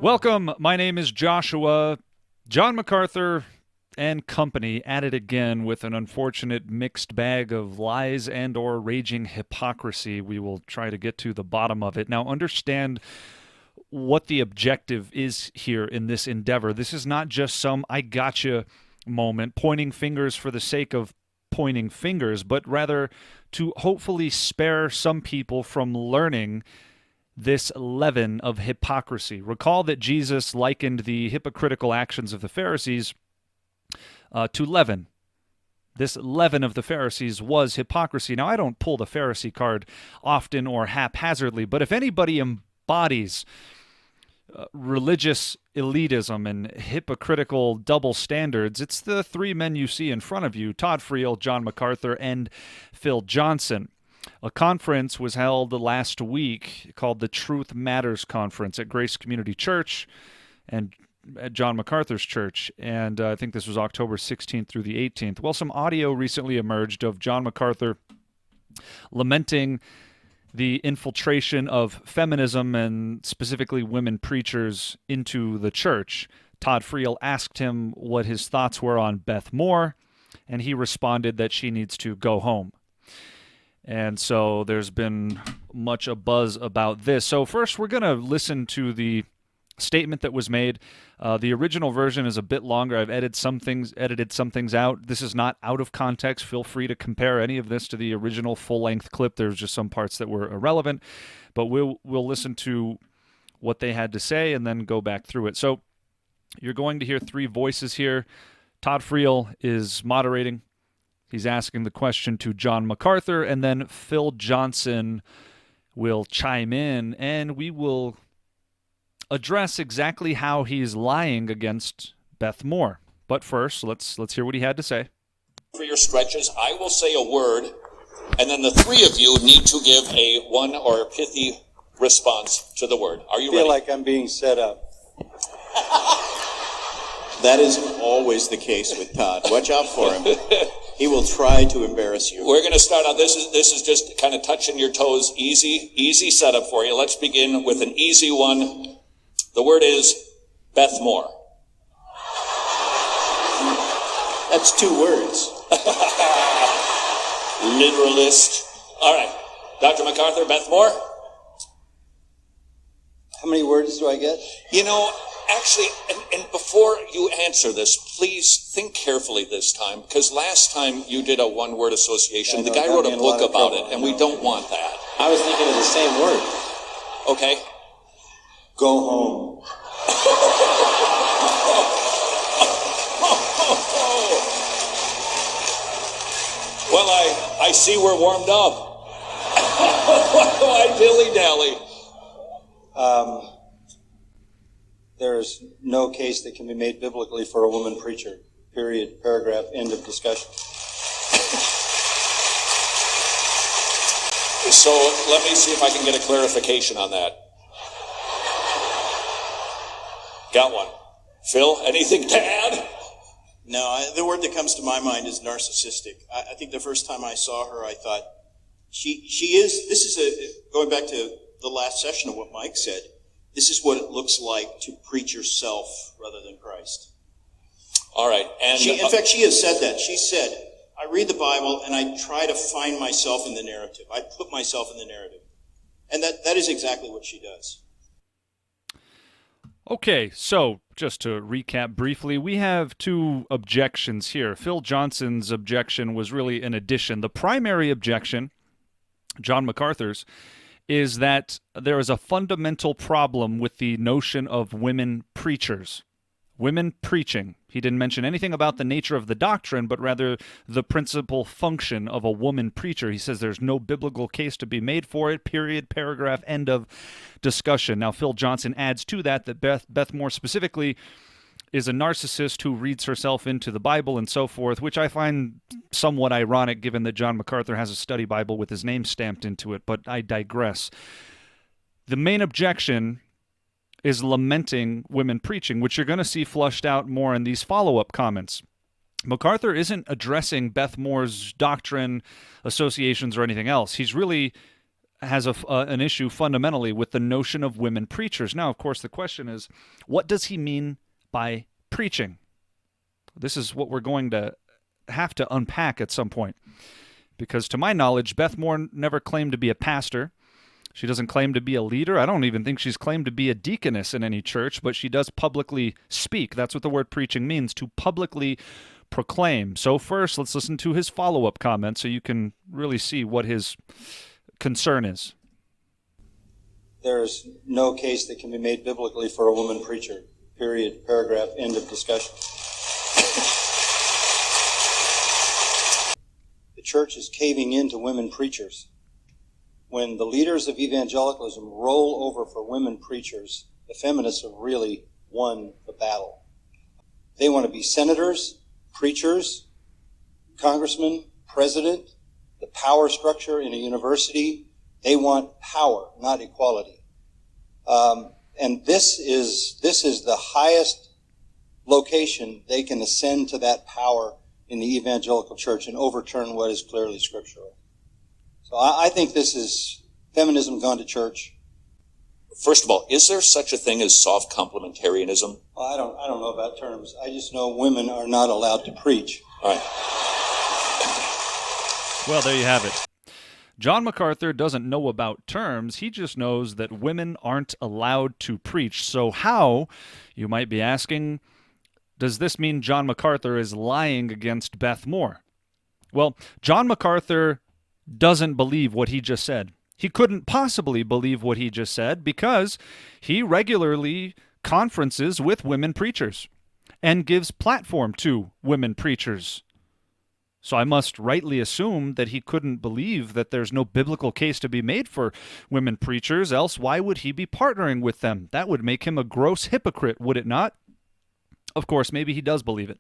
Welcome. My name is Joshua. John MacArthur and company at it again with an unfortunate mixed bag of lies and or raging hypocrisy. We will try to get to the bottom of it. Now, understand what the objective is here in this endeavor. This is not just some I gotcha moment, pointing fingers for the sake of pointing fingers, but rather to hopefully spare some people from learning this leaven of hypocrisy. Recall that Jesus likened the hypocritical actions of the Pharisees to leaven. This leaven of the Pharisees was hypocrisy. Now, I don't pull the Pharisee card often or haphazardly, but if anybody embodies religious elitism and hypocritical double standards, it's the three men you see in front of you: Todd Friel, John MacArthur, and Phil Johnson. A conference was held last week called the Truth Matters Conference at Grace Community Church and at John MacArthur's church, and I think this was October 16th through the 18th. Well, some audio recently emerged of John MacArthur lamenting the infiltration of feminism and specifically women preachers into the church. Todd Friel asked him what his thoughts were on Beth Moore, and he responded that she needs to go home. And so there's been much a buzz about this. So first, we're going to listen to the statement that was made. The original version is a bit longer. I've edited some things out. This is not out of context. Feel free to compare any of this to the original full-length clip. There's just some parts that were irrelevant. But we'll listen to what they had to say and then go back through it. So you're going to hear three voices here. Todd Friel is moderating. He's asking the question to John MacArthur, and then Phil Johnson will chime in, and we will address exactly how he's lying against Beth Moore. But first, let's hear what he had to say. For your stretches, I will say a word, and then the three of you need to give a one or a pithy response to the word. Are you ready? I feel like I'm being set up. That is always the case with Todd. Watch out for him. He will try to embarrass you. We're going to start out. This is just kind of touching your toes. Easy setup for you. Let's begin with an easy one. The word is Beth Moore. That's two words. Literalist. All right. Dr. MacArthur, Beth Moore? How many words do I get? You know, actually, and before you answer this, please think carefully this time, because last time you did a one-word association. The guy wrote a book about it, and we don't want that. I was thinking of the same word. Okay. Go home. Well, I see we're warmed up. Why dilly-dally? There's no case that can be made biblically for a woman preacher. Period. Paragraph. End of discussion. So let me see if I can get a clarification on that. Got one. Phil, anything to add? No, the word that comes to my mind is narcissistic. I think the first time I saw her, I thought, going back to the last session of what Mike said, this is what it looks like to preach yourself rather than Christ. All right. And in fact, she has said that. She said, I read the Bible and I try to find myself in the narrative. I put myself in the narrative. And that is exactly what she does. Okay, so just to recap briefly, we have two objections here. Phil Johnson's objection was really an addition. The primary objection, John MacArthur's, is that there is a fundamental problem with the notion of women preachers. Women preaching. He didn't mention anything about the nature of the doctrine, but rather the principal function of a woman preacher. He says there's no biblical case to be made for it, period, paragraph, end of discussion. Now, Phil Johnson adds to that Beth Moore specifically is a narcissist who reads herself into the Bible and so forth, which I find somewhat ironic given that John MacArthur has a study Bible with his name stamped into it, but I digress. The main objection is lamenting women preaching, which you're going to see flushed out more in these follow-up comments. MacArthur isn't addressing Beth Moore's doctrine, associations, or anything else. He's really has an issue fundamentally with the notion of women preachers. Now, of course, the question is, what does he mean by preaching? This is what we're going to have to unpack at some point. Because to my knowledge, Beth Moore never claimed to be a pastor. She doesn't claim to be a leader. I don't even think she's claimed to be a deaconess in any church, but she does publicly speak. That's what the word preaching means, to publicly proclaim. So first, let's listen to his follow-up comment so you can really see what his concern is. There's no case that can be made biblically for a woman preacher. Period, paragraph, end of discussion. The church is caving in to women preachers. When the leaders of evangelicalism roll over for women preachers, the feminists have really won the battle. They want to be senators, preachers, congressmen, president, the power structure in a university. They want power, not equality. And this is the highest location they can ascend to, that power in the evangelical church, and overturn what is clearly scriptural. So I think this is feminism gone to church. First of all, is there such a thing as soft complementarianism? Well, I don't know about terms. I just know women are not allowed to preach. All right. Well, there you have it. John MacArthur doesn't know about terms. He just knows that women aren't allowed to preach. So how, you might be asking, does this mean John MacArthur is lying against Beth Moore? Well, John MacArthur doesn't believe what he just said. He couldn't possibly believe what he just said because he regularly conferences with women preachers and gives platform to women preachers. So I must rightly assume that he couldn't believe that there's no biblical case to be made for women preachers, else why would he be partnering with them? That would make him a gross hypocrite, would it not? Of course, maybe he does believe it.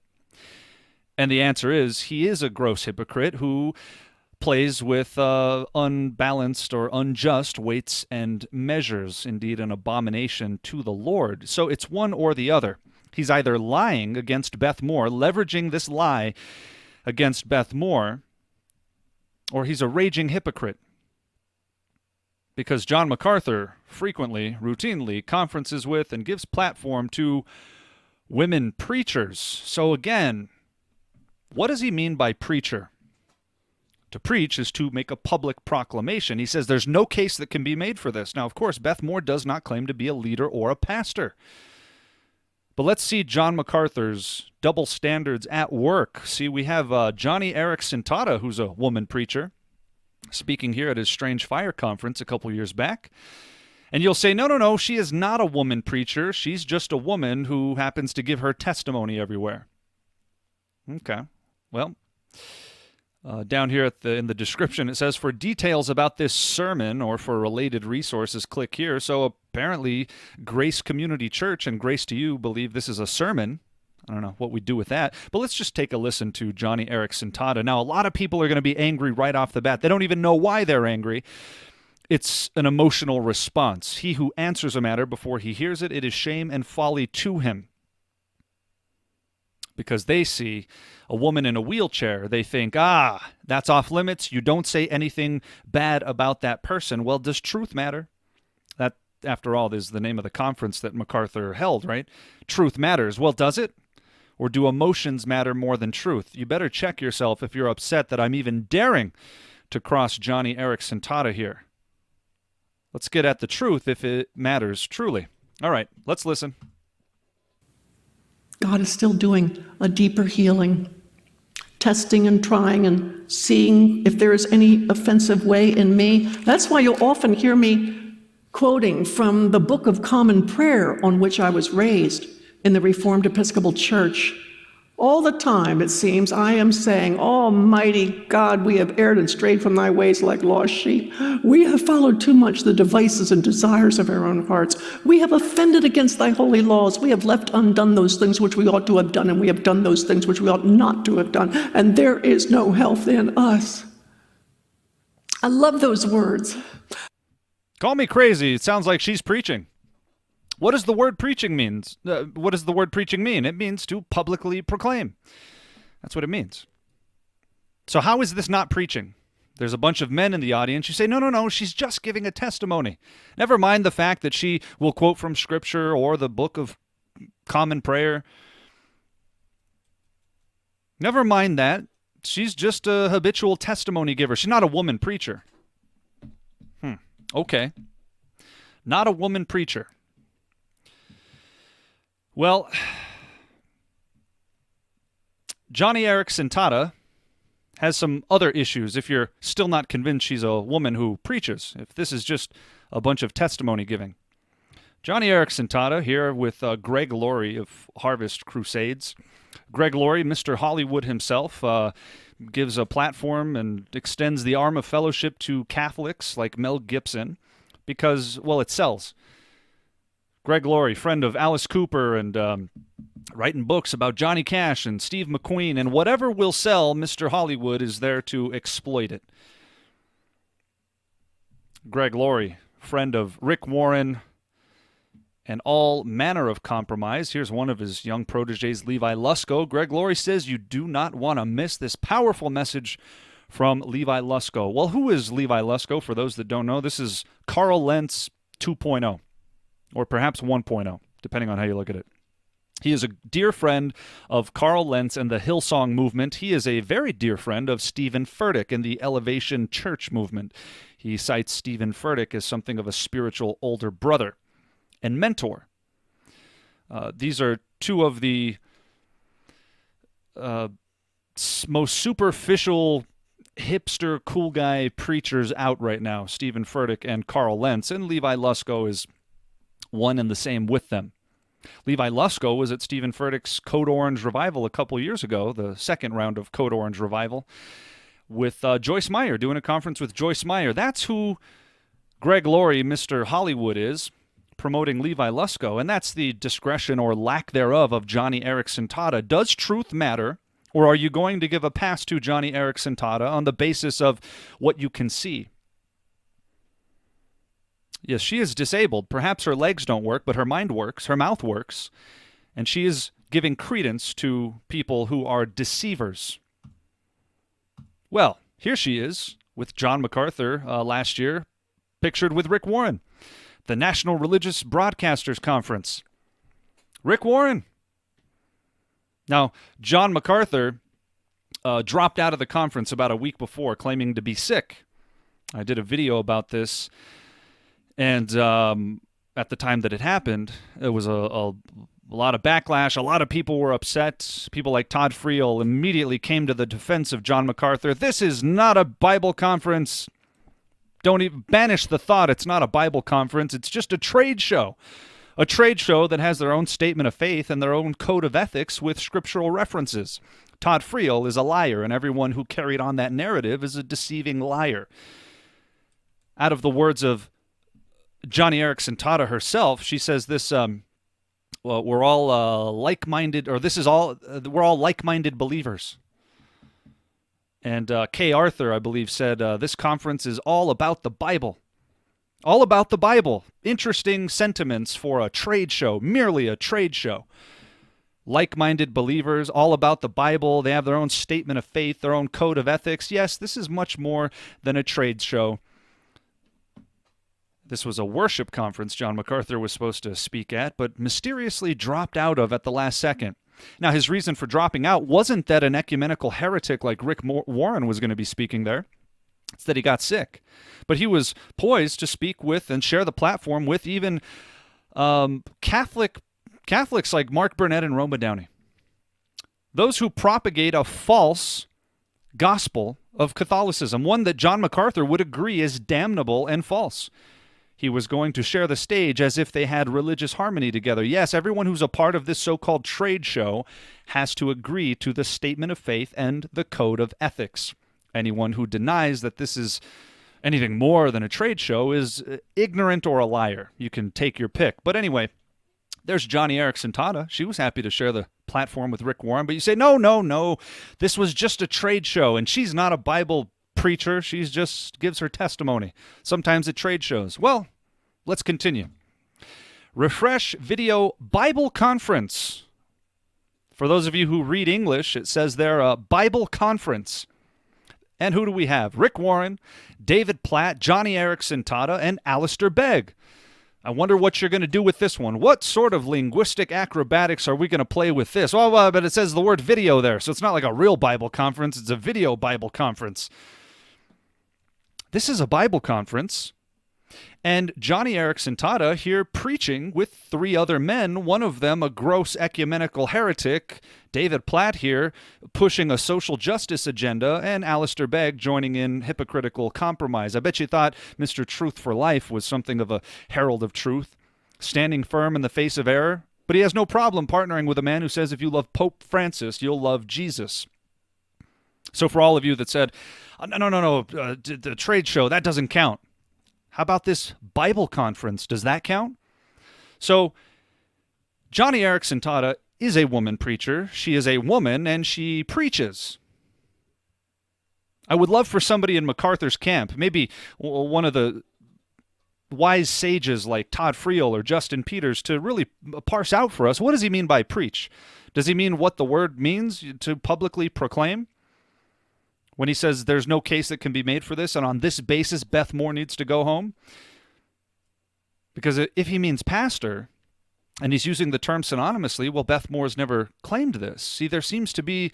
And the answer is, he is a gross hypocrite who plays with unbalanced or unjust weights and measures, indeed an abomination to the Lord. So it's one or the other. He's either lying against Beth Moore, leveraging this lie against Beth Moore, or he's a raging hypocrite. Because John MacArthur frequently, routinely conferences with and gives platform to women preachers. So again, what does he mean by preacher? To preach is to make a public proclamation. He says there's no case that can be made for this. Now, of course, Beth Moore does not claim to be a leader or a pastor. But let's see John MacArthur's double standards at work. See, we have Johnny Eric Sintata, who's a woman preacher, speaking here at his Strange Fire conference a couple years back. And you'll say, no, she is not a woman preacher. She's just a woman who happens to give her testimony everywhere. Okay, well, down here in the description, it says, for details about this sermon or for related resources, click here. So apparently Grace Community Church and Grace to You believe this is a sermon. I don't know what we do with that, but let's just take a listen to Johnny Eric Sintata. Now, a lot of people are going to be angry right off the bat. They don't even know why they're angry. It's an emotional response. He who answers a matter before he hears it, it is shame and folly to him. Because they see a woman in a wheelchair, they think, that's off limits. You don't say anything bad about that person. Well, does truth matter? That, after all, is the name of the conference that MacArthur held, right? Truth matters. Well, does it? Or do emotions matter more than truth? You better check yourself if you're upset that I'm even daring to cross Johnny Eric Sintata here. Let's get at the truth if it matters truly. All right, let's listen. God is still doing a deeper healing, testing and trying and seeing if there is any offensive way in me. That's why you'll often hear me quoting from the Book of Common Prayer on which I was raised in the Reformed Episcopal Church. All the time, it seems, I am saying, Almighty God, we have erred and strayed from thy ways like lost sheep. We have followed too much the devices and desires of our own hearts. We have offended against thy holy laws. We have left undone those things which we ought to have done, and we have done those things which we ought not to have done. And there is no health in us. I love those words. Call me crazy. It sounds like she's preaching. What does the word preaching means? What does the word preaching mean? It means to publicly proclaim. That's what it means. So how is this not preaching? There's a bunch of men in the audience. You say, no, no, no, she's just giving a testimony. Never mind the fact that she will quote from Scripture or the Book of Common Prayer. Never mind that. She's just a habitual testimony giver. She's not a woman preacher. Okay. Not a woman preacher. Well, Joni Eareckson Tada has some other issues if you're still not convinced she's a woman who preaches, if this is just a bunch of testimony giving. Joni Eareckson Tada here with Greg Laurie of Harvest Crusades. Greg Laurie, Mr. Hollywood himself, gives a platform and extends the arm of fellowship to Catholics like Mel Gibson because, well, it sells. Greg Laurie, friend of Alice Cooper and writing books about Johnny Cash and Steve McQueen, and whatever will sell, Mr. Hollywood is there to exploit it. Greg Laurie, friend of Rick Warren and all manner of compromise. Here's one of his young proteges, Levi Lusko. Greg Laurie says you do not want to miss this powerful message from Levi Lusko. Well, who is Levi Lusko? For those that don't know, this is Carl Lentz 2.0, or perhaps 1.0, depending on how you look at it. He is a dear friend of Carl Lentz and the Hillsong movement. He is a very dear friend of Stephen Furtick and the Elevation Church movement. He cites Stephen Furtick as something of a spiritual older brother and mentor. These are two of the most superficial hipster cool guy preachers out right now, Stephen Furtick and Carl Lentz, and Levi Lusko is one and the same with them. Levi Lusko was at Stephen Furtick's Code Orange Revival a couple years ago, the second round of Code Orange Revival, with Joyce Meyer, doing a conference with Joyce Meyer. That's who Greg Laurie, Mr. Hollywood, is, promoting Levi Lusko, and that's the discretion or lack thereof of Joni Eareckson Tada. Does truth matter, or are you going to give a pass to Joni Eareckson Tada on the basis of what you can see? Yes, she is disabled. Perhaps her legs don't work, but her mind works, her mouth works, and she is giving credence to people who are deceivers. Well, here she is with John MacArthur last year, pictured with Rick Warren, the National Religious Broadcasters Conference. Rick Warren. Now, John MacArthur dropped out of the conference about a week before, claiming to be sick. I did a video about this. And at the time that it happened, it was a lot of backlash. A lot of people were upset. People like Todd Friel immediately came to the defense of John MacArthur. This is not a Bible conference. Don't even banish the thought it's not a Bible conference. It's just a trade show. A trade show that has their own statement of faith and their own code of ethics with scriptural references. Todd Friel is a liar, and everyone who carried on that narrative is a deceiving liar. Out of the words of Joni Eareckson Tada herself, she says this, well, we're all like-minded, or this is all, we're all like-minded believers. And Kay Arthur, I believe, said, this conference is all about the Bible. All about the Bible. Interesting sentiments for a trade show, merely a trade show. Like-minded believers, all about the Bible. They have their own statement of faith, their own code of ethics. Yes, this is much more than a trade show. This was a worship conference John MacArthur was supposed to speak at, but mysteriously dropped out of at the last second. Now, his reason for dropping out wasn't that an ecumenical heretic like Rick Warren was going to be speaking there. It's that he got sick. But he was poised to speak with and share the platform with even Catholics like Mark Burnett and Roma Downey. Those who propagate a false gospel of Catholicism, one that John MacArthur would agree is damnable and false. He was going to share the stage as if they had religious harmony together. Yes, everyone who's a part of this so-called trade show has to agree to the statement of faith and the code of ethics. Anyone who denies that this is anything more than a trade show is ignorant or a liar. You can take your pick. But anyway, there's Joni Eareckson Tada. She was happy to share the platform with Rick Warren. But you say, no, this was just a trade show, and she's not a Bible preacher. She just gives her testimony, sometimes at trade shows. Well, let's continue. Refresh Video Bible Conference. For those of you who read English, it says there, Bible Conference. And who do we have? Rick Warren, David Platt, Johnny Erickson Tata, and Alistair Begg. I wonder what you're going to do with this one. What sort of linguistic acrobatics are we going to play with this? Well, but it says the word video there, so it's not like a real Bible conference. It's a video Bible conference. This is a Bible conference. And Johnny Erickson Tata here preaching with 3 other men, one of them a gross ecumenical heretic, David Platt here pushing a social justice agenda, and Alistair Begg joining in hypocritical compromise. I bet you thought Mr. Truth for Life was something of a herald of truth, standing firm in the face of error, but he has no problem partnering with a man who says if you love Pope Francis, you'll love Jesus. So for all of you that said, no, the trade show, that doesn't count. How about this Bible conference? Does that count? So, Johnny Erickson Tata is a woman preacher. She is a woman, and she preaches. I would love for somebody in MacArthur's camp, maybe one of the wise sages like Todd Friel or Justin Peters, to really parse out for us, what does he mean by preach? Does he mean what the word means, to publicly proclaim? When he says there's no case that can be made for this, and on this basis Beth Moore needs to go home? Because if he means pastor, and he's using the term synonymously, well, Beth Moore's never claimed this. See, there seems to be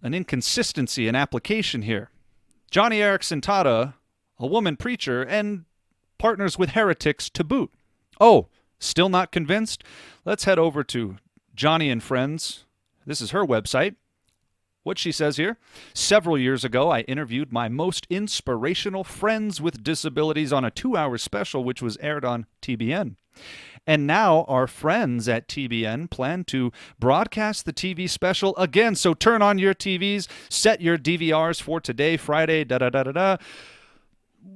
an inconsistency in application here. Johnny Erickson Tata, a woman preacher, and partners with heretics to boot. Oh, still not convinced? Let's head over to Johnny and Friends. This is her website. What she says here: several years ago, I interviewed my most inspirational friends with disabilities on a 2-hour special which was aired on TBN. And now our friends at TBN plan to broadcast the TV special again. So turn on your TVs, set your DVRs for today, Friday, da-da-da-da-da.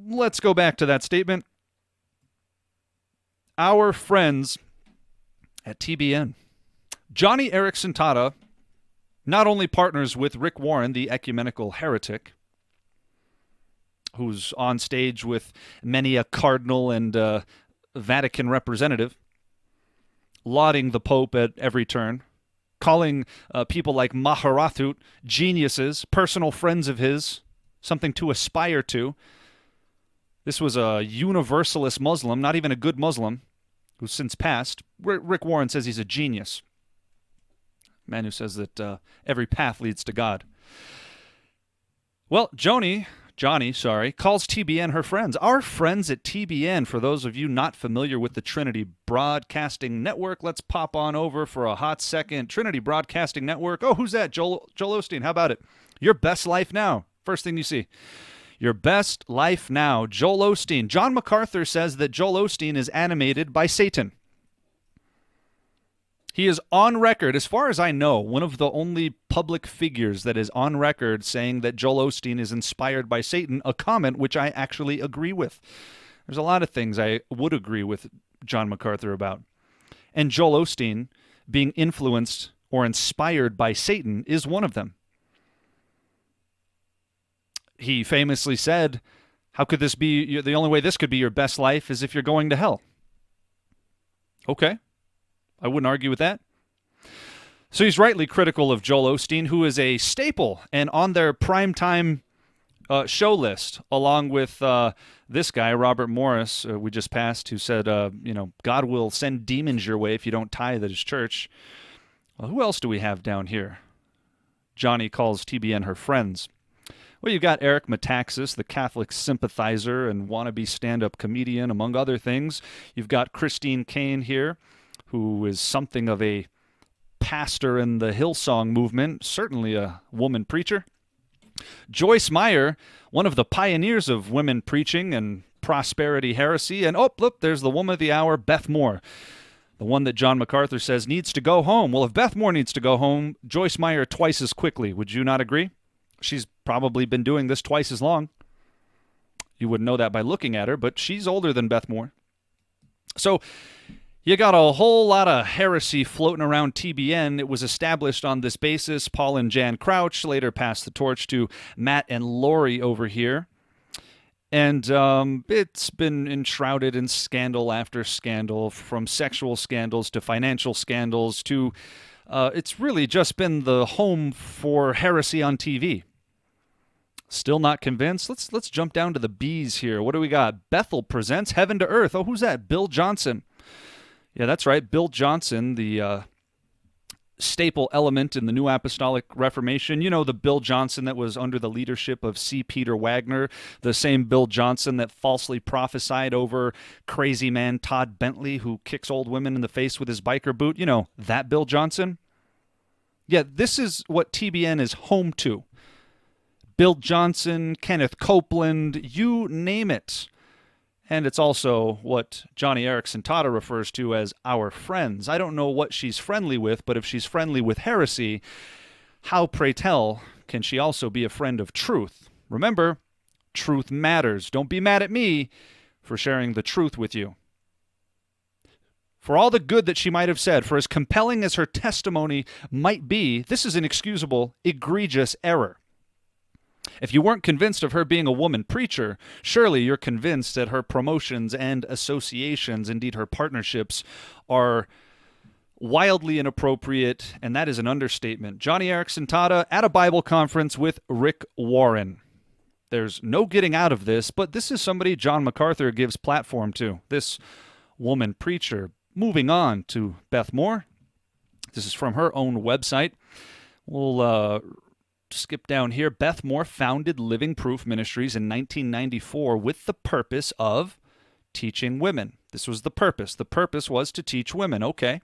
Let's go back to that statement. Our friends at TBN. Johnny Erickson Tata not only partners with Rick Warren, the ecumenical heretic, who's on stage with many a cardinal and Vatican representative, lauding the Pope at every turn, calling people like MacArthur geniuses, personal friends of his, something to aspire to. This was a universalist Muslim, not even a good Muslim, who's since passed. Rick Warren says he's a genius. Man who says that every path leads to God. Well, Johnny, calls TBN her friends. Our friends at TBN, for those of you not familiar with the Trinity Broadcasting Network, let's pop on over for a hot second. Trinity Broadcasting Network. Oh, who's that? Joel Osteen. How about it? Your Best Life Now. First thing you see. Your Best Life Now. Joel Osteen. John MacArthur says that Joel Osteen is animated by Satan. He is on record, as far as I know, one of the only public figures that is on record saying that Joel Osteen is inspired by Satan, a comment which I actually agree with. There's a lot of things I would agree with John MacArthur about. And Joel Osteen being influenced or inspired by Satan is one of them. He famously said, how could this be, the only way this could be your best life is if you're going to hell. Okay. I wouldn't argue with that. So he's rightly critical of Joel Osteen, who is a staple and on their primetime show list, along with this guy, Robert Morris, we just passed, who said, God will send demons your way if you don't tithe at his church. Well, who else do we have down here? Johnny calls TBN her friends. Well, you've got Eric Metaxas, the Catholic sympathizer and wannabe stand-up comedian, among other things. You've got Christine Kane here, who is something of a pastor in the Hillsong movement, certainly a woman preacher. Joyce Meyer, one of the pioneers of women preaching and prosperity heresy. And look, there's the woman of the hour, Beth Moore, the one that John MacArthur says needs to go home. Well, if Beth Moore needs to go home, Joyce Meyer twice as quickly. Would you not agree? She's probably been doing this twice as long. You wouldn't know that by looking at her, but she's older than Beth Moore. So you got a whole lot of heresy floating around TBN. It was established on this basis. Paul and Jan Crouch later passed the torch to Matt and Lori over here. And it's been enshrouded in scandal after scandal, from sexual scandals to financial scandals to it's really just been the home for heresy on TV. Still not convinced? Let's jump down to the B's here. What do we got? Bethel presents Heaven to Earth. Oh, who's that? Bill Johnson. Yeah, that's right. Bill Johnson, the staple element in the New Apostolic Reformation. You know, the Bill Johnson that was under the leadership of C. Peter Wagner, the same Bill Johnson that falsely prophesied over crazy man Todd Bentley who kicks old women in the face with his biker boot. You know, that Bill Johnson? Yeah, this is what TBN is home to. Bill Johnson, Kenneth Copeland, you name it. And it's also what Johnny Erickson Tada refers to as our friends. I don't know what she's friendly with, but if she's friendly with heresy, how, pray tell, can she also be a friend of truth? Remember, truth matters. Don't be mad at me for sharing the truth with you. For all the good that she might have said, for as compelling as her testimony might be, this is an excusable, egregious error. If you weren't convinced of her being a woman preacher, surely you're convinced that her promotions and associations, indeed her partnerships, are wildly inappropriate, and that is an understatement. Johnny Erickson Tada at a Bible conference with Rick Warren. There's no getting out of this, but this is somebody John MacArthur gives platform to, this woman preacher. Moving on to Beth Moore. This is from her own website. We'll skip down here. Beth Moore founded Living Proof Ministries in 1994 with the purpose of teaching women. This was the purpose. The purpose was to teach women. Okay.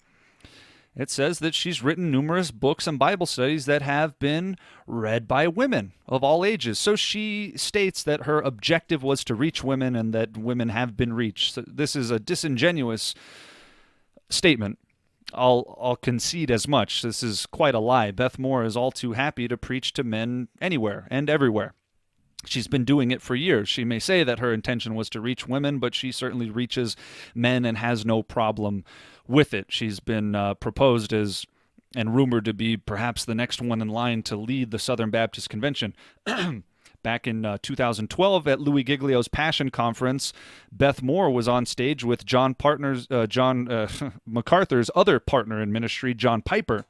It says that she's written numerous books and Bible studies that have been read by women of all ages. So she states that her objective was to reach women and that women have been reached. So this is a disingenuous statement. I'll concede as much. This is quite a lie. Beth Moore is all too happy to preach to men anywhere and everywhere. She's been doing it for years. She may say that her intention was to reach women, but she certainly reaches men and has no problem with it. She's been proposed as and rumored to be perhaps the next one in line to lead the Southern Baptist Convention. Back in 2012 at Louis Giglio's Passion Conference, Beth Moore was on stage with John MacArthur's other partner in ministry, John Piper,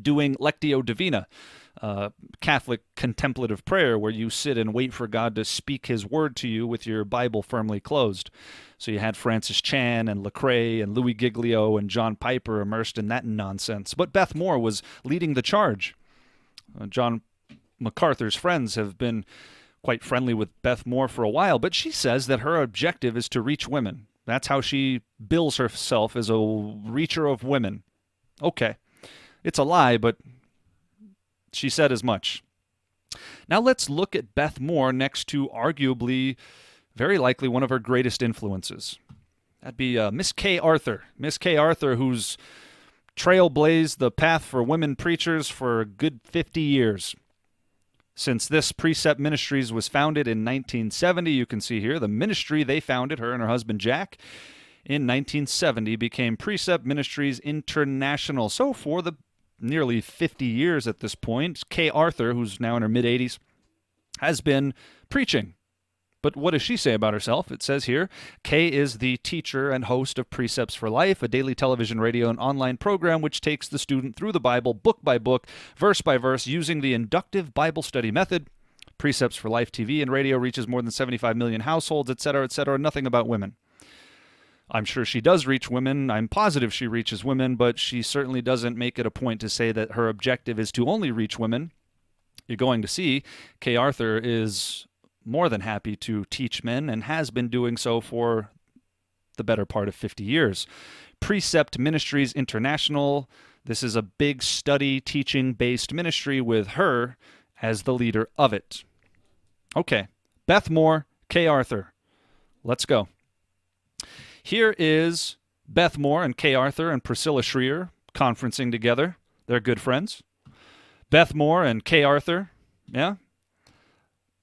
doing Lectio Divina, Catholic contemplative prayer where you sit and wait for God to speak his word to you with your Bible firmly closed. So you had Francis Chan and Lecrae and Louis Giglio and John Piper immersed in that nonsense. But Beth Moore was leading the charge. John MacArthur's friends have been quite friendly with Beth Moore for a while, but she says that her objective is to reach women. That's how she bills herself, as a reacher of women. Okay. It's a lie, but she said as much. Now let's look at Beth Moore next to arguably, very likely, one of her greatest influences. That'd be Miss Kay Arthur. Miss Kay Arthur, who's trailblazed the path for women preachers for a good 50 years. Since this Precept Ministries was founded in 1970, you can see here, the ministry they founded, her and her husband Jack, in 1970 became Precept Ministries International. So for the nearly 50 years at this point, Kay Arthur, who's now in her mid-80s, has been preaching. But what does she say about herself? It says here, Kay is the teacher and host of Precepts for Life, a daily television, radio, and online program which takes the student through the Bible book by book, verse by verse, using the inductive Bible study method. Precepts for Life TV and radio reaches more than 75 million households, etc., etc., nothing about women. I'm sure she does reach women. I'm positive she reaches women, but she certainly doesn't make it a point to say that her objective is to only reach women. You're going to see Kay Arthur is more than happy to teach men and has been doing so for the better part of 50 years. Precept Ministries International, this is a big study, teaching-based ministry with her as the leader of it. Okay, Beth Moore, Kay Arthur. Let's go. Here is Beth Moore and Kay Arthur and Priscilla Schreier conferencing together. They're good friends. Beth Moore and Kay Arthur, yeah?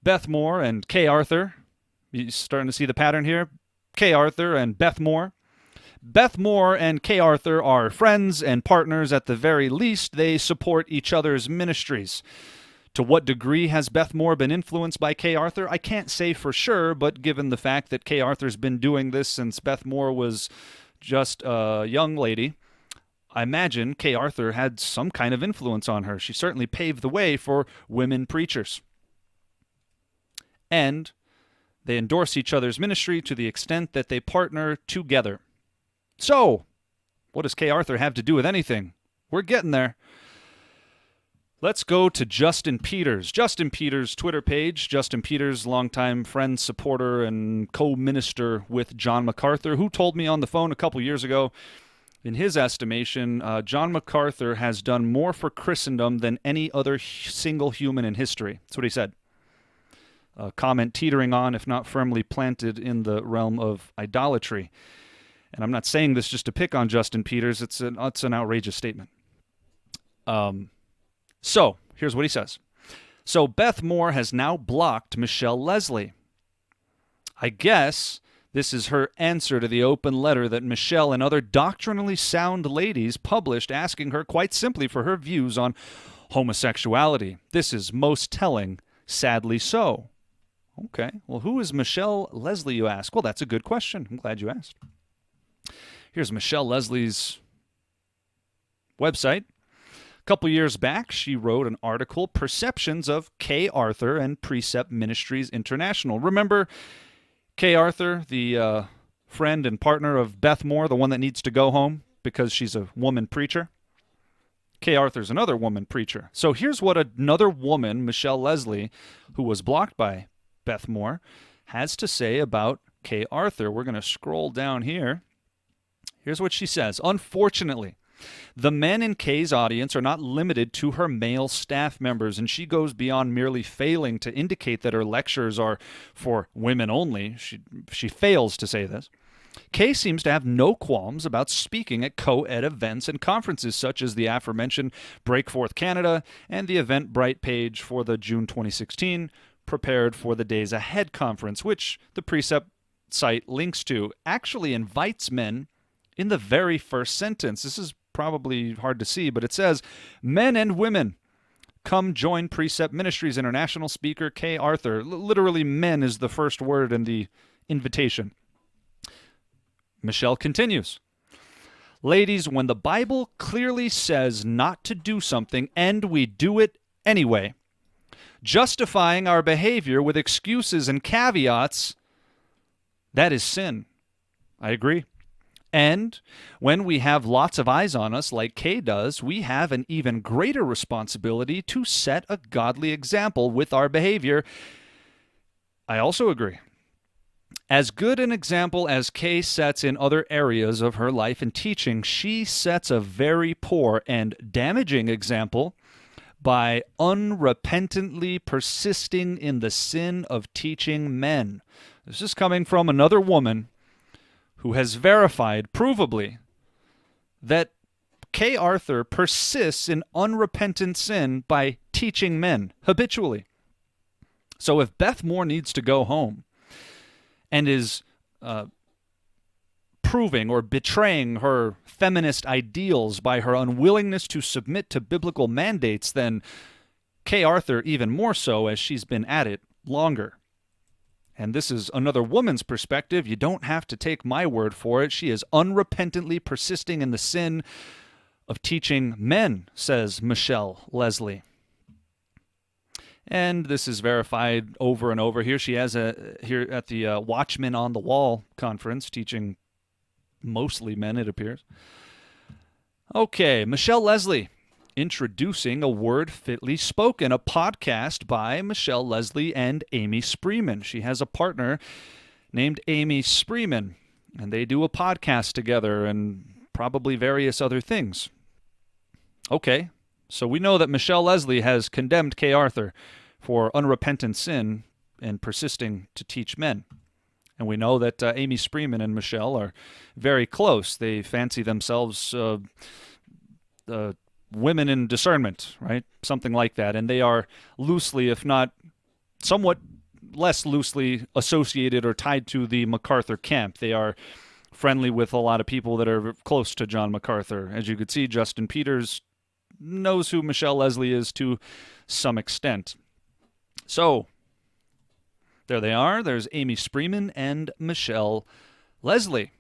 Beth Moore and Kay Arthur. You starting to see the pattern here? Kay Arthur and Beth Moore. Beth Moore and Kay Arthur are friends and partners. At the very least, they support each other's ministries. To what degree has Beth Moore been influenced by Kay Arthur? I can't say for sure, but given the fact that Kay Arthur's been doing this since Beth Moore was just a young lady, I imagine Kay Arthur had some kind of influence on her. She certainly paved the way for women preachers. and they endorse each other's ministry to the extent that they partner together. So, what does Kay Arthur have to do with anything? We're getting there. Let's go to Justin Peters. Justin Peters' Twitter page. Justin Peters, longtime friend, supporter, and co-minister with John MacArthur, who told me on the phone a couple years ago, in his estimation, John MacArthur has done more for Christendom than any other single human in history. That's what he said. A comment teetering on, if not firmly planted in the realm of idolatry. And I'm not saying this just to pick on Justin Peters. It's an outrageous statement. So, here's what he says. So, Beth Moore has now blocked Michelle Leslie. I guess this is her answer to the open letter that Michelle and other doctrinally sound ladies published asking her quite simply for her views on homosexuality. This is most telling, sadly so. Okay, well, who is Michelle Leslie, you ask? Well, that's a good question. I'm glad you asked. Here's Michelle Leslie's website. A couple years back, she wrote an article, Perceptions of Kay Arthur and Precept Ministries International. Remember Kay Arthur, the friend and partner of Beth Moore, the one that needs to go home because she's a woman preacher? Kay Arthur's another woman preacher. So here's what another woman, Michelle Leslie, who was blocked by Beth Moore, has to say about Kay Arthur. We're going to scroll down here. Here's what she says. Unfortunately, the men in Kay's audience are not limited to her male staff members, and she goes beyond merely failing to indicate that her lectures are for women only. She fails to say this. Kay seems to have no qualms about speaking at co-ed events and conferences such as the aforementioned Breakforth Canada and the Eventbrite page for the June 2016 Prepared for the Days Ahead conference, which the Precept site links to, actually invites men in the very first sentence. This is probably hard to see, but it says, men and women, come join Precept Ministries International speaker Kay Arthur. Literally, men is the first word in the invitation. Michelle continues, ladies, when the Bible clearly says not to do something and we do it anyway, justifying our behavior with excuses and caveats, that is sin. I agree. And when we have lots of eyes on us, like Kay does, we have an even greater responsibility to set a godly example with our behavior. I also agree. As good an example as Kay sets in other areas of her life and teaching, she sets a very poor and damaging example by unrepentantly persisting in the sin of teaching men. This is coming from another woman who has verified, provably, that Kay Arthur persists in unrepentant sin by teaching men habitually. So if Beth Moore needs to go home and is proving or betraying her feminist ideals by her unwillingness to submit to biblical mandates, then Kay Arthur even more so, as she's been at it longer. And this is another woman's perspective. You don't have to take my word for it. She is unrepentantly persisting in the sin of teaching men, says Michelle Leslie. And this is verified over and over. Here she has here at the Watchmen on the Wall conference, teaching mostly men, it appears. Okay, Michelle Leslie, introducing A Word Fitly Spoken, a podcast by Michelle Leslie and Amy Spreeman. She has a partner named Amy Spreeman, and they do a podcast together and probably various other things. Okay, so we know that Michelle Leslie has condemned Kay Arthur for unrepentant sin and persisting to teach men. And we know that Amy Spreeman and Michelle are very close. They fancy themselves women in discernment, right? Something like that. And they are loosely, if not somewhat less loosely, associated or tied to the MacArthur camp. They are friendly with a lot of people that are close to John MacArthur. As you could see, Justin Peters knows who Michelle Leslie is to some extent. So, there they are. There's Amy Spreeman and Michelle Leslie.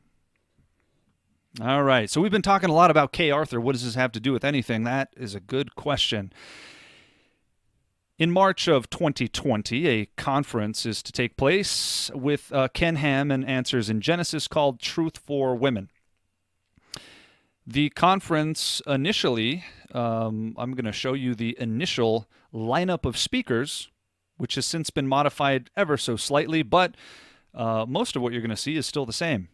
All right, so we've been talking a lot about Kay Arthur. What does this have to do with anything? That is a good question. In March of 2020, a conference is to take place with Ken Ham and Answers in Genesis called Truth for Women. The conference initially, I'm going to show you the initial lineup of speakers, which has since been modified ever so slightly, but most of what you're going to see is still the same.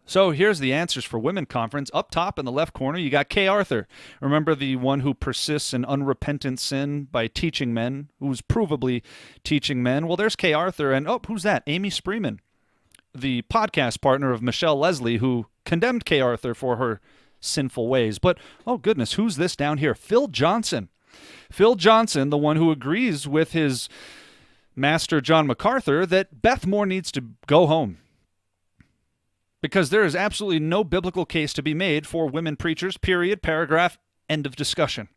So here's the Answers for Women conference. Up top in the left corner, you got Kay Arthur. Remember, the one who persists in unrepentant sin by teaching men, who's provably teaching men? Well, there's Kay Arthur, and who's that? Amy Spreeman, the podcast partner of Michelle Leslie, who condemned Kay Arthur for her sinful ways. But, oh goodness, who's this down here? Phil Johnson. Phil Johnson, the one who agrees with his master John MacArthur that Beth Moore needs to go home, because there is absolutely no biblical case to be made for women preachers, period, paragraph, end of discussion.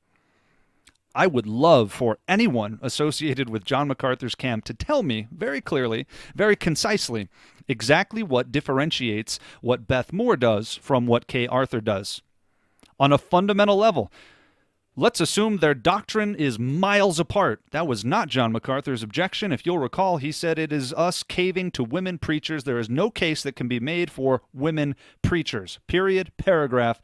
I would love for anyone associated with John MacArthur's camp to tell me very clearly, very concisely, exactly what differentiates what Beth Moore does from what Kay Arthur does. On a fundamental level, let's assume their doctrine is miles apart. That was not John MacArthur's objection. If you'll recall, he said it is us caving to women preachers. There is no case that can be made for women preachers. Period, paragraph,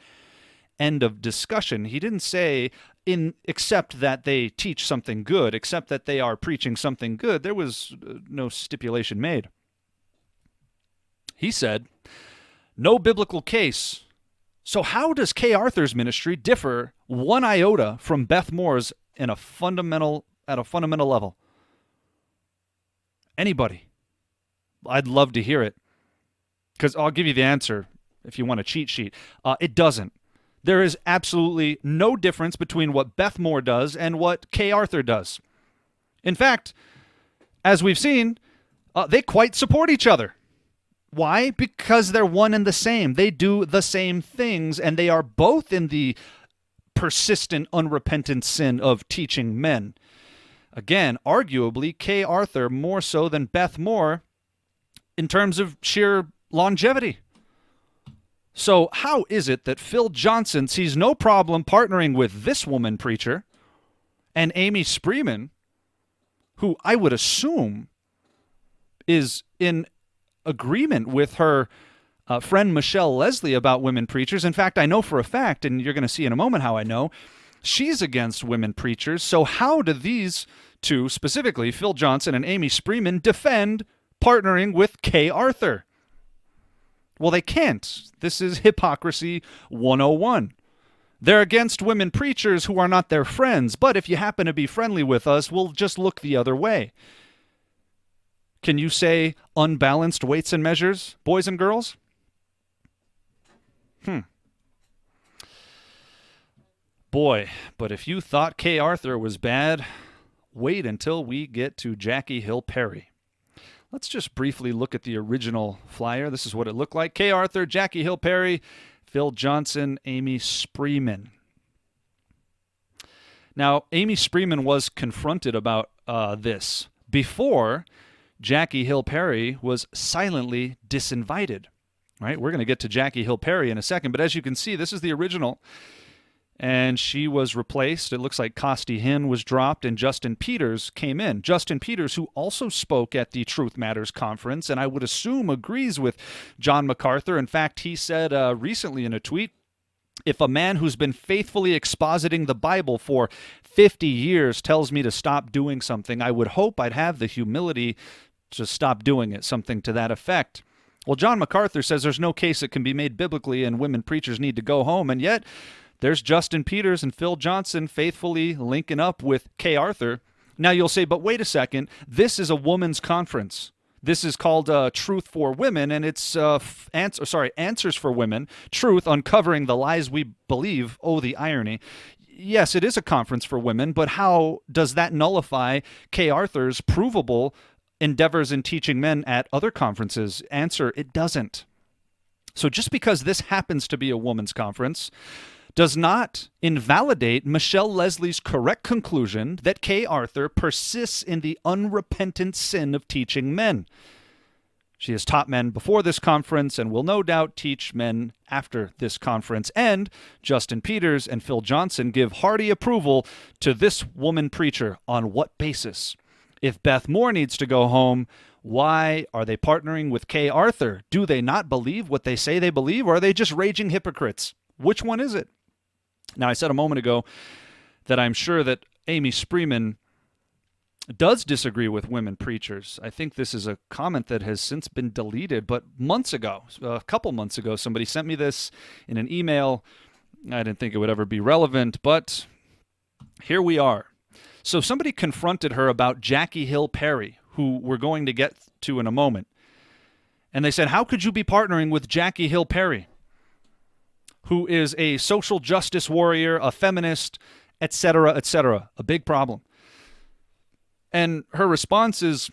end of discussion. He didn't say except that they teach something good, except that they are preaching something good. There was no stipulation made. He said, no biblical case. So how does Kay Arthur's ministry differ one iota from Beth Moore's at a fundamental level? Anybody? I'd love to hear it, because I'll give you the answer if you want a cheat sheet. It doesn't. There is absolutely no difference between what Beth Moore does and what Kay Arthur does. In fact, as we've seen, they quite support each other. Why? Because they're one and the same. They do the same things, and they are both in the persistent, unrepentant sin of teaching men. Again, arguably, Kay Arthur more so than Beth Moore in terms of sheer longevity. So how is it that Phil Johnson sees no problem partnering with this woman preacher and Amy Spreeman, who I would assume is in agreement with her friend Michelle Leslie about women preachers? In fact, I know for a fact, and you're going to see in a moment how I know, she's against women preachers. So how do these two, specifically Phil Johnson and Amy Spreeman, defend partnering with Kay Arthur? Well, they can't. This is hypocrisy 101. They're against women preachers who are not their friends, but if you happen to be friendly with us, we'll just look the other way. Can you say unbalanced weights and measures, boys and girls? Boy, but if you thought Kay Arthur was bad, wait until we get to Jackie Hill Perry. Let's just briefly look at the original flyer. This is what it looked like. Kay Arthur, Jackie Hill Perry, Phil Johnson, Amy Spreeman. Now, Amy Spreeman was confronted about this before Jackie Hill Perry was silently disinvited. Right? We're going to get to Jackie Hill Perry in a second, but as you can see, this is the original, and she was replaced. It looks like Costi Hinn was dropped, and Justin Peters came in. Justin Peters, who also spoke at the Truth Matters conference, and I would assume agrees with John MacArthur. In fact, he said recently in a tweet, if a man who's been faithfully expositing the Bible for 50 years tells me to stop doing something, I would hope I'd have the humility to stop doing it, something to that effect. Well, John MacArthur says there's no case that can be made biblically and women preachers need to go home, and yet there's Justin Peters and Phil Johnson faithfully linking up with Kay Arthur. Now you'll say, but wait a second, this is a woman's conference. This is called Truth for Women, and it's Answers for Women, Truth, Uncovering the Lies We Believe. Oh, the irony. Yes, it is a conference for women, but how does that nullify Kay Arthur's provable endeavors in teaching men at other conferences? Answer, it doesn't. So just because this happens to be a woman's conference does not invalidate Michelle Leslie's correct conclusion that Kay Arthur persists in the unrepentant sin of teaching men. She has taught men before this conference and will no doubt teach men after this conference. And Justin Peters and Phil Johnson give hearty approval to this woman preacher. On what basis? If Beth Moore needs to go home, why are they partnering with Kay Arthur? Do they not believe what they say they believe, or are they just raging hypocrites? Which one is it? Now, I said a moment ago that I'm sure that Amy Spreeman does disagree with women preachers. I think this is a comment that has since been deleted, but months ago, a couple months ago, somebody sent me this in an email. I didn't think it would ever be relevant, but here we are. So somebody confronted her about Jackie Hill Perry, who we're going to get to in a moment. And they said, how could you be partnering with Jackie Hill Perry, who is a social justice warrior, a feminist, etc., etc.? A big problem. And her response is,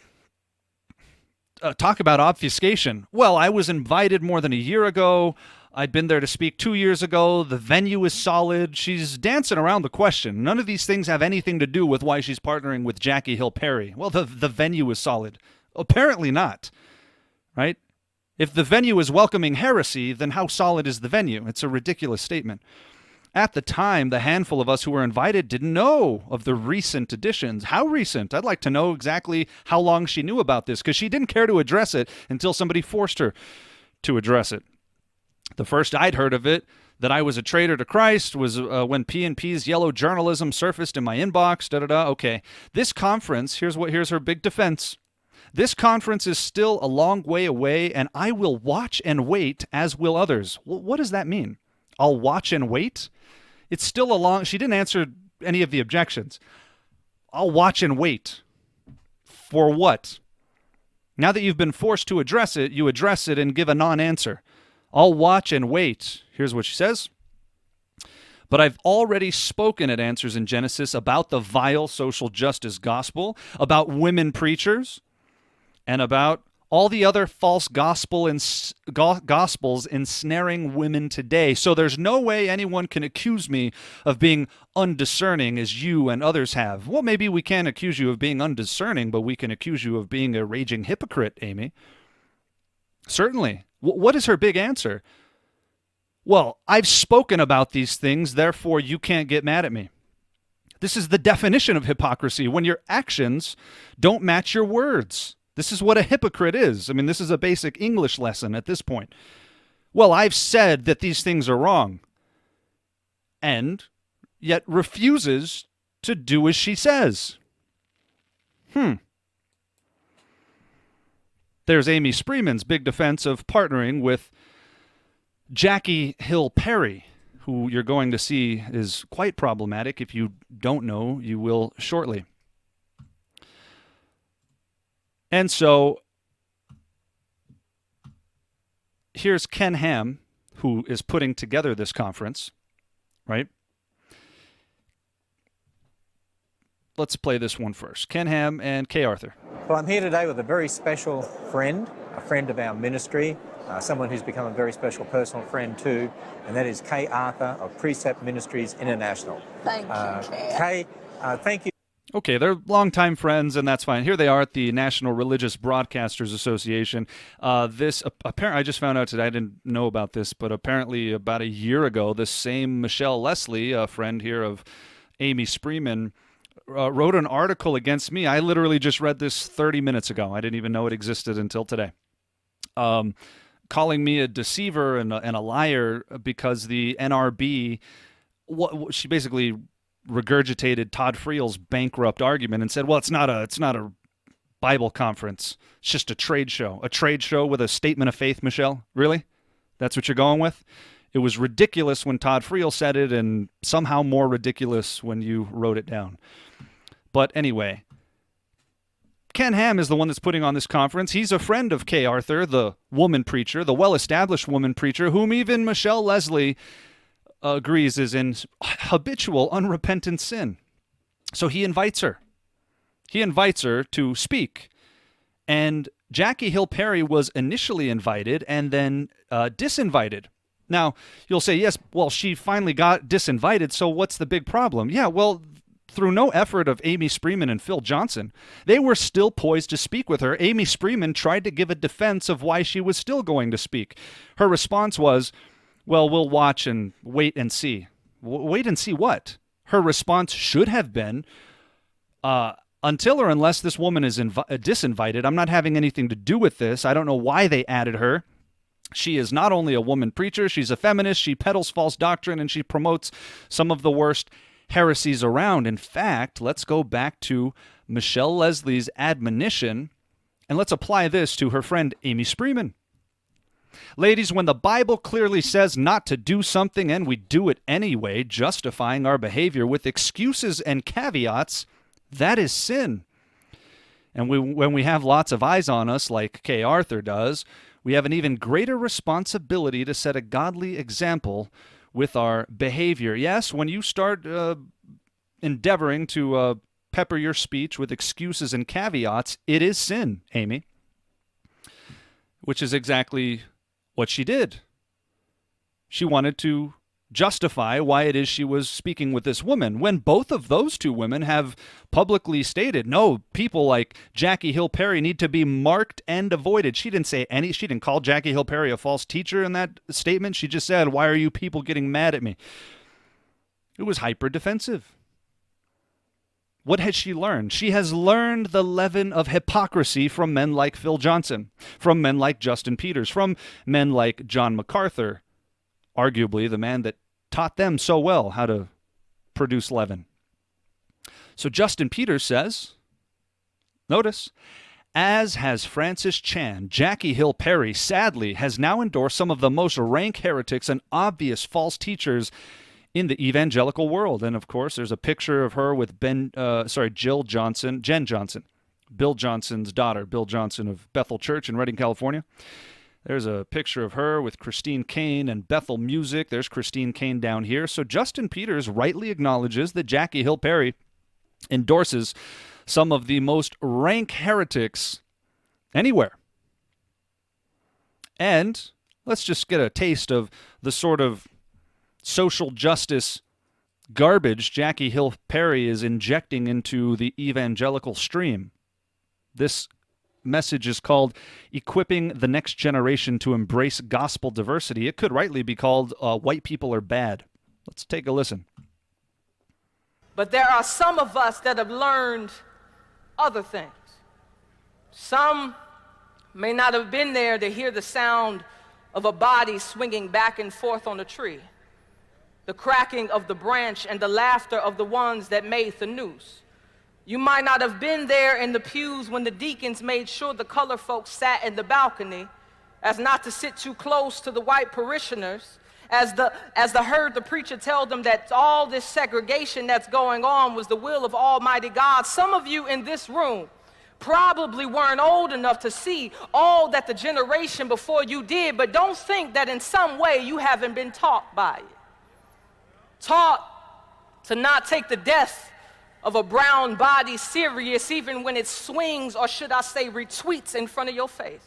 talk about obfuscation. Well, I was invited more than a year ago. I'd been there to speak 2 years ago. The venue is solid. She's dancing around the question. None of these things have anything to do with why she's partnering with Jackie Hill Perry. Well, the venue is solid. Apparently not, right? If the venue is welcoming heresy, then how solid is the venue? It's a ridiculous statement. At the time, the handful of us who were invited didn't know of the recent additions. How recent? I'd like to know exactly how long she knew about this, because she didn't care to address it until somebody forced her to address it. The first I'd heard of it, that I was a traitor to Christ, was when P&P's yellow journalism surfaced in my inbox, Okay, this conference, here's her big defense. This conference is still a long way away, and I will watch and wait, as will others. Well, what does that mean? I'll watch and wait? It's still a long... She didn't answer any of the objections. I'll watch and wait. For what? Now that you've been forced to address it, you address it and give a non-answer. I'll watch and wait. Here's what she says. But I've already spoken at Answers in Genesis about the vile social justice gospel, about women preachers, and about all the other false gospels ensnaring women today. So there's no way anyone can accuse me of being undiscerning as you and others have. Well, maybe we can't accuse you of being undiscerning, but we can accuse you of being a raging hypocrite, Amy. Certainly. What is her big answer? Well, I've spoken about these things, therefore you can't get mad at me. This is the definition of hypocrisy, when your actions don't match your words. This is what a hypocrite is. I mean, this is a basic English lesson at this point. Well, I've said that these things are wrong, and yet refuses to do as she says. There's Amy Spreeman's big defense of partnering with Jackie Hill Perry, who you're going to see is quite problematic. If you don't know, you will shortly. And so here's Ken Ham, who is putting together this conference, right? Let's play this one first. Ken Ham and Kay Arthur. Well, I'm here today with a very special friend, a friend of our ministry, someone who's become a very special personal friend too, and that is Kay Arthur of Precept Ministries International. Thank you, Kay, thank you. Okay, they're longtime friends, and that's fine. Here they are at the National Religious Broadcasters Association. Apparently, I just found out today, I didn't know about this, but apparently about a year ago, this same Michelle Leslie, a friend here of Amy Spreeman, wrote an article against me. I literally just read this 30 minutes ago. I didn't even know it existed until today. Calling me a deceiver and a liar because the NRB, she basically regurgitated Todd Friel's bankrupt argument and said, well, it's not a Bible conference. It's just a trade show with a statement of faith, Michelle. Really? That's what you're going with? It was ridiculous when Todd Friel said it, and somehow more ridiculous when you wrote it down. But anyway, Ken Ham is the one that's putting on this conference. He's a friend of Kay Arthur, the woman preacher, the well-established woman preacher, whom even Michelle Leslie agrees is in habitual, unrepentant sin. So he invites her. He invites her to speak. And Jackie Hill Perry was initially invited and then disinvited. Now, you'll say, yes, well, she finally got disinvited, so what's the big problem? Yeah, well, through no effort of Amy Spreeman and Phil Johnson. They were still poised to speak with her. Amy Spreeman tried to give a defense of why she was still going to speak. Her response was, well, we'll watch and wait and see. Wait and see what? Her response should have been, until or unless this woman is disinvited, I'm not having anything to do with this. I don't know why they added her. She is not only a woman preacher, she's a feminist, she peddles false doctrine, and she promotes some of the worst heresies around. In fact, let's go back to Michelle Leslie's admonition, and let's apply this to her friend Amy Spreeman. Ladies, when the Bible clearly says not to do something and we do it anyway, justifying our behavior with excuses and caveats, that is sin. And when we have lots of eyes on us, like Kay Arthur does, we have an even greater responsibility to set a godly example with our behavior. Yes, when you start endeavoring to pepper your speech with excuses and caveats, it is sin, Amy, which is exactly what she did. She wanted to justify why it is she was speaking with this woman, when both of those two women have publicly stated, no, people like Jackie Hill Perry need to be marked and avoided. She didn't call Jackie Hill Perry a false teacher in that statement. She just said, why are you people getting mad at me? It was hyper defensive. What has she learned? She has learned the leaven of hypocrisy from men like Phil Johnson, from men like Justin Peters, from men like John MacArthur, arguably the man that taught them so well how to produce leaven. So Justin Peters says, notice, as has Francis Chan, Jackie Hill Perry, sadly, has now endorsed some of the most rank heretics and obvious false teachers in the evangelical world. And of course, there's a picture of her with Jen Johnson, Bill Johnson's daughter, Bill Johnson of Bethel Church in Redding, California. There's a picture of her with Christine Caine and Bethel Music. There's Christine Caine down here. So Justin Peters rightly acknowledges that Jackie Hill Perry endorses some of the most rank heretics anywhere. And let's just get a taste of the sort of social justice garbage Jackie Hill Perry is injecting into the evangelical stream. This message is called Equipping the Next Generation to Embrace Gospel Diversity. It could rightly be called White People Are Bad. Let's take a listen. But there are some of us that have learned other things. Some may not have been there to hear the sound of a body swinging back and forth on a tree, the cracking of the branch and the laughter of the ones that made the news. You might not have been there in the pews when the deacons made sure the color folks sat in the balcony as not to sit too close to the white parishioners, as heard the preacher tell them that all this segregation that's going on was the will of Almighty God. Some of you in this room probably weren't old enough to see all that the generation before you did, but don't think that in some way you haven't been taught by it. Taught to not take the death of a brown body serious even when it swings, or should I say retweets, in front of your face.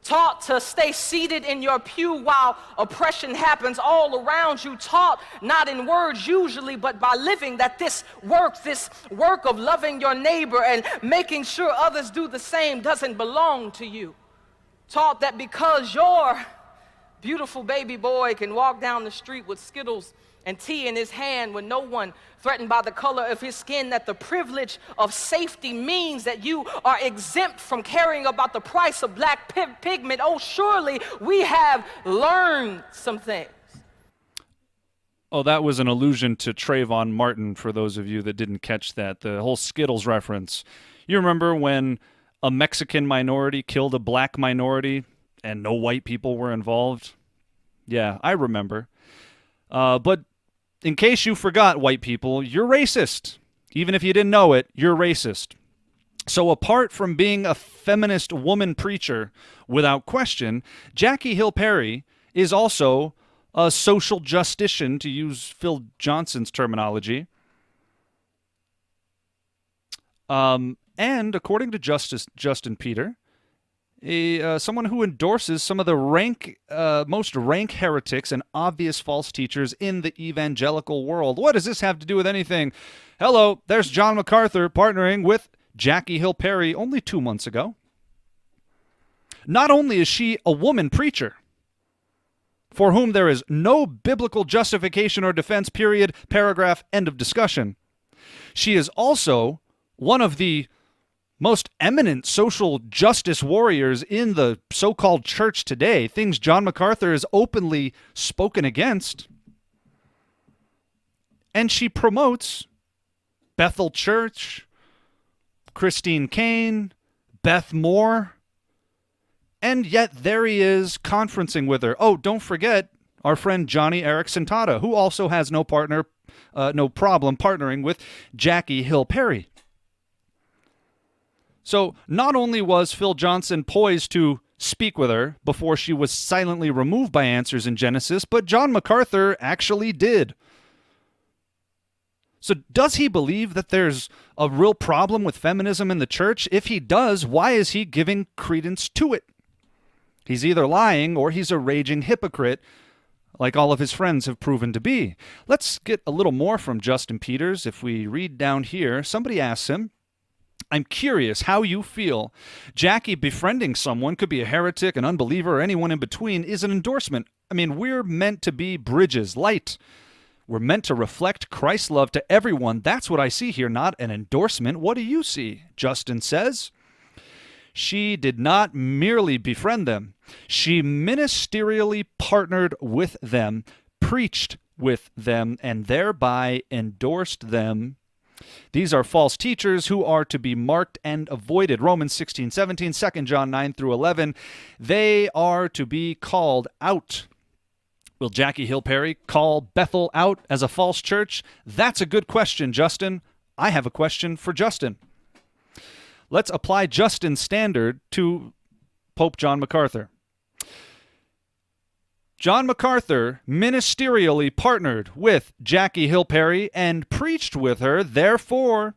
Taught to stay seated in your pew while oppression happens all around you. Taught not in words usually, but by living, that this work of loving your neighbor and making sure others do the same doesn't belong to you. Taught that because your beautiful baby boy can walk down the street with Skittles and tea in his hand when no one threatened by the color of his skin, that the privilege of safety means that you are exempt from caring about the price of black pigment. Oh, surely we have learned some things. Oh, that was an allusion to Trayvon Martin, for those of you that didn't catch that, the whole Skittles reference. You remember when a Mexican minority killed a black minority and no white people were involved? Yeah, I remember. But in case you forgot, white people, you're racist. Even if you didn't know it, you're racist. So apart from being a feminist woman preacher, without question, Jackie Hill Perry is also a social justician, to use Phil Johnson's terminology. And according to Justin Peter, someone who endorses some of the most rank heretics and obvious false teachers in the evangelical world. What does this have to do with anything? Hello, there's John MacArthur partnering with Jackie Hill Perry only 2 months ago. Not only is she a woman preacher, for whom there is no biblical justification or defense, period, paragraph, end of discussion, she is also one of the most eminent social justice warriors in the so-called church today, things John MacArthur has openly spoken against. And she promotes Bethel Church, Christine Caine, Beth Moore, and yet there he is conferencing with her. Oh, don't forget our friend Johnny Erickson Tata, who also has no problem partnering with Jackie Hill Perry. So not only was Phil Johnson poised to speak with her before she was silently removed by Answers in Genesis, but John MacArthur actually did. So does he believe that there's a real problem with feminism in the church? If he does, why is he giving credence to it? He's either lying or he's a raging hypocrite, like all of his friends have proven to be. Let's get a little more from Justin Peters. If we read down here, somebody asks him, I'm curious how you feel. Jackie befriending someone, could be a heretic, an unbeliever, or anyone in between, is an endorsement. I mean, we're meant to be bridges, light. We're meant to reflect Christ's love to everyone. That's what I see here, not an endorsement. What do you see? Justin says, she did not merely befriend them. She ministerially partnered with them, preached with them, and thereby endorsed them. These are false teachers who are to be marked and avoided. Romans 16:17, 2 John 9 through 11. They are to be called out. Will Jackie Hill Perry call Bethel out as a false church? That's a good question, Justin. I have a question for Justin. Let's apply Justin's standard to Pope John MacArthur. John MacArthur ministerially partnered with Jackie Hill Perry and preached with her, thereby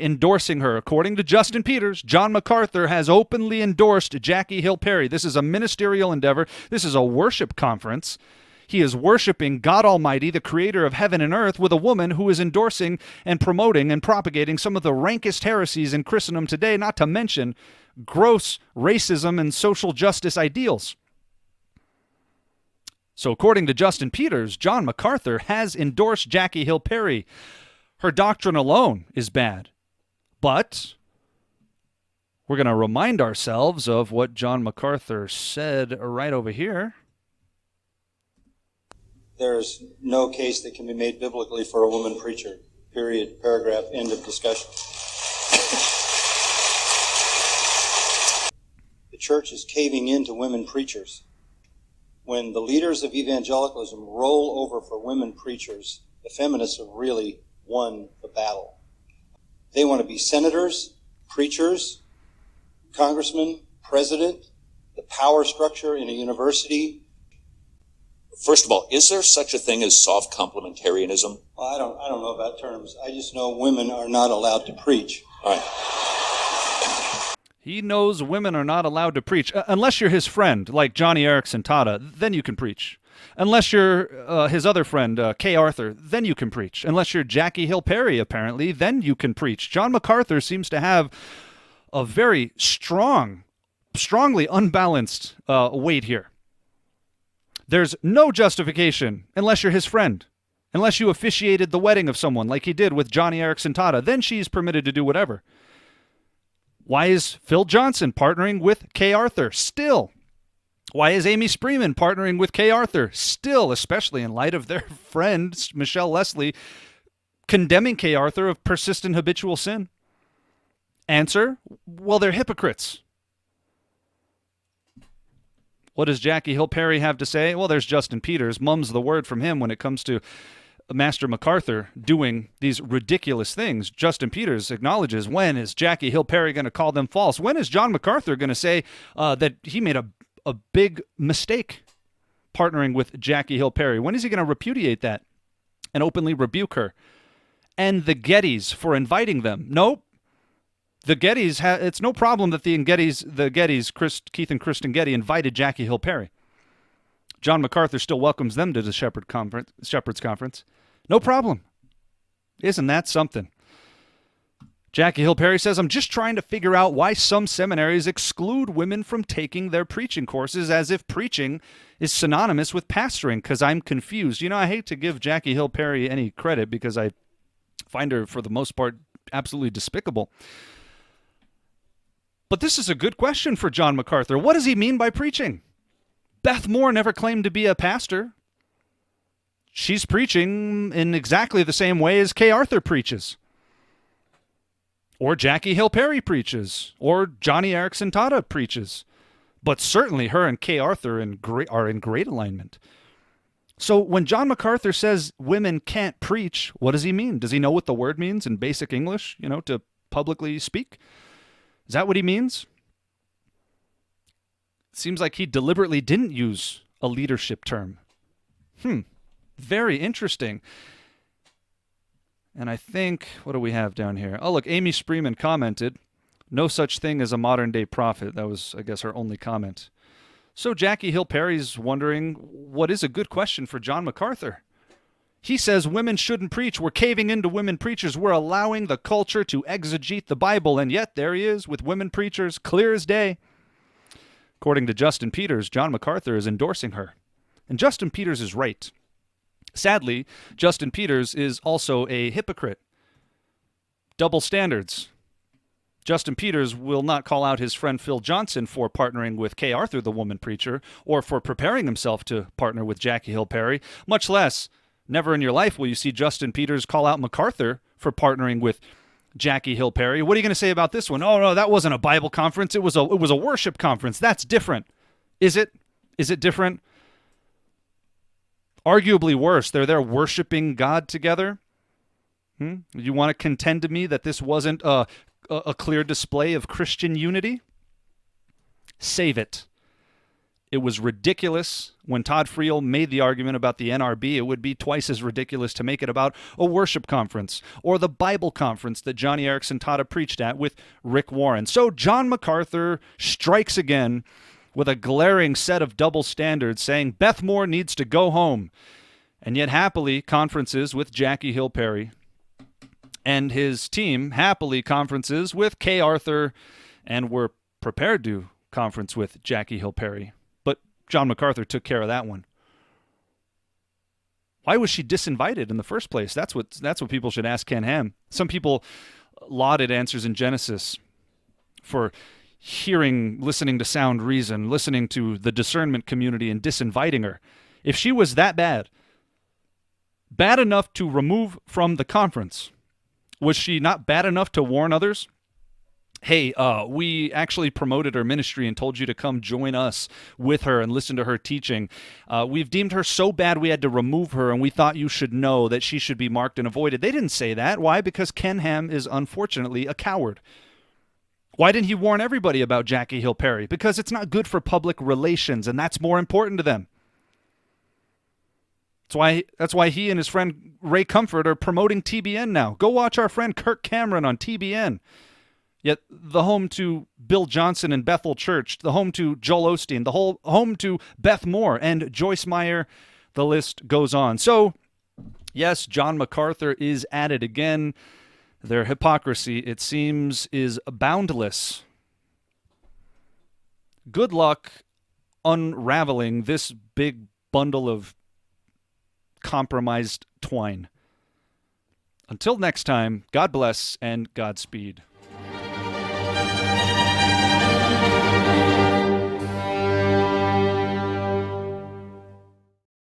endorsing her. According to Justin Peters, John MacArthur has openly endorsed Jackie Hill Perry. This is a ministerial endeavor. This is a worship conference. He is worshiping God Almighty, the creator of heaven and earth, with a woman who is endorsing and promoting and propagating some of the rankest heresies in Christendom today, not to mention gross racism and social justice ideals. So according to Justin Peters, John MacArthur has endorsed Jackie Hill Perry. Her doctrine alone is bad. But we're going to remind ourselves of what John MacArthur said right over here. There's no case that can be made biblically for a woman preacher. Period, paragraph, end of discussion. The church is caving in to women preachers. When the leaders of evangelicalism roll over for women preachers, the feminists have really won the battle. They want to be senators, preachers, congressmen, president, the power structure in a university. First of all, is there such a thing as soft complementarianism? Well, I don't know about terms. I just know women are not allowed to preach. All right. He knows women are not allowed to preach. Unless you're his friend, like Johnny Erickson Tata, then you can preach. Unless you're his other friend, Kay Arthur, then you can preach. Unless you're Jackie Hill Perry, apparently, then you can preach. John MacArthur seems to have a very strongly unbalanced weight here. There's no justification unless you're his friend. Unless you officiated the wedding of someone like he did with Johnny Erickson Tata, then she's permitted to do whatever. Why is Phil Johnson partnering with Kay Arthur? Still. Why is Amy Spreeman partnering with Kay Arthur? Still, especially in light of their friend, Michelle Leslie, condemning Kay Arthur of persistent habitual sin? Answer, well, they're hypocrites. What does Jackie Hill Perry have to say? Well, there's Justin Peters. Mum's the word from him when it comes to Master MacArthur doing these ridiculous things. Justin Peters acknowledges, when is Jackie Hill Perry going to call them false? When is John MacArthur going to say that he made a big mistake partnering with Jackie Hill Perry? When is he going to repudiate that and openly rebuke her? And the Gettys for inviting them? Nope. The Gettys, it's no problem that the Gettys, Keith and Kristen Getty, invited Jackie Hill Perry. John MacArthur still welcomes them to the Shepherd's Conference. No problem. Isn't that something? Jackie Hill Perry says, I'm just trying to figure out why some seminaries exclude women from taking their preaching courses as if preaching is synonymous with pastoring, because I'm confused. You know, I hate to give Jackie Hill Perry any credit because I find her, for the most part, absolutely despicable. But this is a good question for John MacArthur. What does he mean by preaching? Beth Moore never claimed to be a pastor. She's preaching in exactly the same way as Kay Arthur preaches, or Jackie Hill Perry preaches, or Johnny Erickson Tata preaches. But certainly her and Kay Arthur are in great alignment. So when John MacArthur says women can't preach, what does he mean? Does he know what the word means in basic English, to publicly speak? Is that what he means? It seems like he deliberately didn't use a leadership term. Very interesting. And I think, what do we have down here? Oh, look, Amy Spreeman commented, no such thing as a modern-day prophet. That was, I guess, her only comment. So Jackie Hill Perry's wondering, what is a good question for John MacArthur? He says women shouldn't preach. We're caving into women preachers. We're allowing the culture to exegete the Bible. And yet there he is with women preachers, clear as day. According to Justin Peters, John MacArthur is endorsing her. And Justin Peters is right. Sadly, Justin Peters is also a hypocrite. Double standards. Justin Peters will not call out his friend Phil Johnson for partnering with Kay Arthur, the woman preacher, or for preparing himself to partner with Jackie Hill Perry. Much less, never in your life will you see Justin Peters call out MacArthur for partnering with Jackie Hill Perry. What are you going to say about this one? Oh, no, that wasn't a Bible conference. It was a worship conference. That's different. Is it? Is it different? Arguably worse. They're there worshiping God together. You want to contend to me that this wasn't a clear display of Christian unity? Save it. It was ridiculous when Todd Friel made the argument about the NRB. It would be twice as ridiculous to make it about a worship conference or the Bible conference that Johnny Erickson Tata preached at with Rick Warren. So John MacArthur strikes again with a glaring set of double standards, saying Beth Moore needs to go home, and yet happily conferences with Jackie Hill Perry, and his team happily conferences with Kay Arthur, and were prepared to conference with Jackie Hill Perry. But John MacArthur took care of that one. Why was she disinvited in the first place? That's what people should ask Ken Ham. Some people lauded Answers in Genesis for listening to sound reason, listening to the discernment community and disinviting her. If she was that bad enough to remove from the conference, was she not bad enough to warn others? Hey, we actually promoted her ministry and told you to come join us with her and listen to her teaching. We've deemed her so bad we had to remove her, and we thought you should know that she should be marked and avoided. They didn't say that. Why? Because Ken Ham is unfortunately a coward. Why didn't he warn everybody about Jackie Hill Perry? Because it's not good for public relations, and that's more important to them. That's why he and his friend Ray Comfort are promoting TBN now. Go watch our friend Kirk Cameron on TBN. Yet the home to Bill Johnson and Bethel Church, the home to Joel Osteen, the home to Beth Moore and Joyce Meyer, the list goes on. So, yes, John MacArthur is at it again. Their hypocrisy, it seems, is boundless. Good luck unraveling this big bundle of compromised twine. Until next time, God bless and Godspeed.